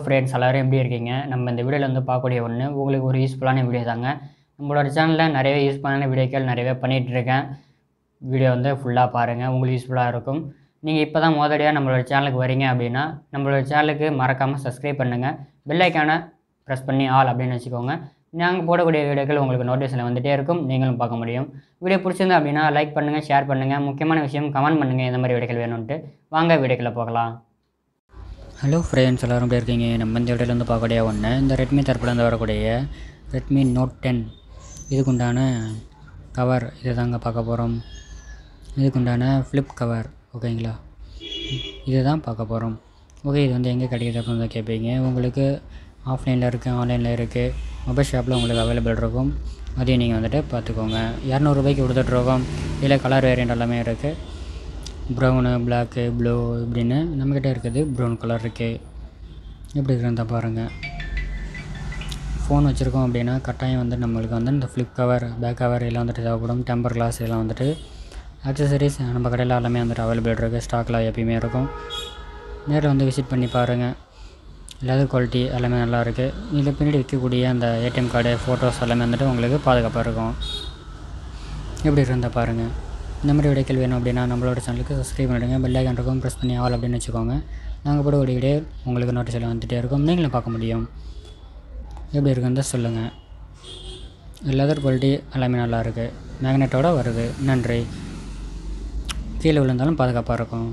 Friends எல்லோரும் எப்படி இருக்கீங்க? நம்ம இந்த வீடியோவில் வந்து பார்க்கக்கூடிய ஒன்று உங்களுக்கு ஒரு யூஸ்ஃபுல்லான வீடியோ தாங்க. நம்மளோட சேனலில் நிறைய யூஸ்ஃபுல்லான வீடியோக்கள் நிறையவே பண்ணிகிட்ருக்கேன். வீடியோ வந்து ஃபுல்லாக பாருங்கள், உங்களுக்கு யூஸ்ஃபுல்லாக இருக்கும். நீங்கள் இப்போ தான் முதலடியாக நம்மளோட சேனலுக்கு வரீங்க அப்படின்னா நம்மளோட சேனலுக்கு மறக்காமல் சப்ஸ்கிரைப் பண்ணுங்கள். பெல் ஐக்கானை ப்ரெஸ் பண்ணி ஆல் அப்படின்னு வச்சுக்கோங்க. நாங்கள் போடக்கூடிய வீடியோக்கள் உங்களுக்கு நோட்டிஃபிகேஷன் வந்துகிட்டே இருக்கும், நீங்களும் பார்க்க முடியும். வீடியோ பிடிச்சிருந்தா அப்படின்னா லைக் பண்ணுங்கள், ஷேர் பண்ணுங்கள், முக்கியமான விஷயம் கமெண்ட் பண்ணுங்கள் எந்த மாதிரி வீடியோக்கள் வேணும்ன்ட்டு. வாங்க வீடியோக்களை போகலாம். ஹலோ ஃப்ரெண்ட்ஸ், எல்லோரும் எப்படி இருக்கீங்க? நம்ம இந்த வீடியோவில் வந்து பார்க்கக்கூடிய ஒன்று இந்த ரெட்மி தரப்புலேருந்து வரக்கூடிய ரெட்மி நோட் 10 இதுக்குண்டான கவர் இதை தாங்க பார்க்க போகிறோம். இதுக்குண்டான ஃப்ளிப் கவர் ஓகேங்களா, இதை தான் பார்க்க போகிறோம். ஓகே, இது வந்து எங்கே கிடைக்கிது அப்படின்னு தான் கேட்பீங்க. உங்களுக்கு ஆஃப்லைனில் இருக்குது, ஆன்லைனில் இருக்குது, மொபைல் ஷாப்பில் உங்களுக்கு அவைலபிள் இருக்கும். அதையும் நீங்கள் வந்துட்டு பார்த்துக்கோங்க. 200 ரூபாய்க்கு கொடுத்துட்ருக்கோம். இதில் கலர் வேரியண்ட் எல்லாமே இருக்குது. ப்ரௌனு, பிளாக்கு, ப்ளூ இப்படின்னு நம்மக்கிட்ட இருக்குது. ப்ரௌன் கலர் இருக்குது. எப்படி இருக்குன்னு தான் பாருங்கள். ஃபோன் வச்சுருக்கோம் அப்படின்னா கட்டாயம் வந்து நம்மளுக்கு வந்து இந்த ஃப்ளிப் கவர், பேக் கவர் எல்லாம் வந்துட்டு தேவைப்படும். டெம்பர் கிளாஸ் எல்லாம் வந்துட்டு அக்சசரிஸ் நம்ம கடையில் எல்லாமே வந்துட்டு அவைலபிள் இருக்குது. ஸ்டாக்கில் எப்பயுமே இருக்கும். நேரில் வந்து விசிட் பண்ணி பாருங்கள். லெதர் குவாலிட்டி எல்லாமே நல்லா இருக்குது. இதில் பின்னாடி வைக்கக்கூடிய அந்த ஏடிஎம் கார்டு, ஃபோட்டோஸ் எல்லாமே வந்துட்டு உங்களுக்கு பாதுகாப்பாக இருக்கும். எப்படி இருந்தால் பாருங்கள். இந்த மாதிரி வீடியோக்கள் வேணும் அப்படின்னா நம்மளோட சேனலுக்கு சப்ஸ்கிரைப் பண்ணிவிடுங்க. பெல் ஐக்கான் இருக்கும், ப்ரெஸ் பண்ணி ஆல் அப்படின்னு வச்சுக்கோங்க. நாங்கள் போட ஒரு வீடியோ உங்களுக்கு நோட்டிஃபிகேஷன் வந்துகிட்டே இருக்கும், நீங்களும் பார்க்க முடியும். எப்படி இருக்குன்னு சொல்லுங்கள். லெதர் குவாலிட்டி எல்லாமே நல்லா இருக்குது. மேக்னெட்டோடு வருது. நன்றி. கீழே விழுந்தாலும் பாதுகாப்பாக இருக்கும்.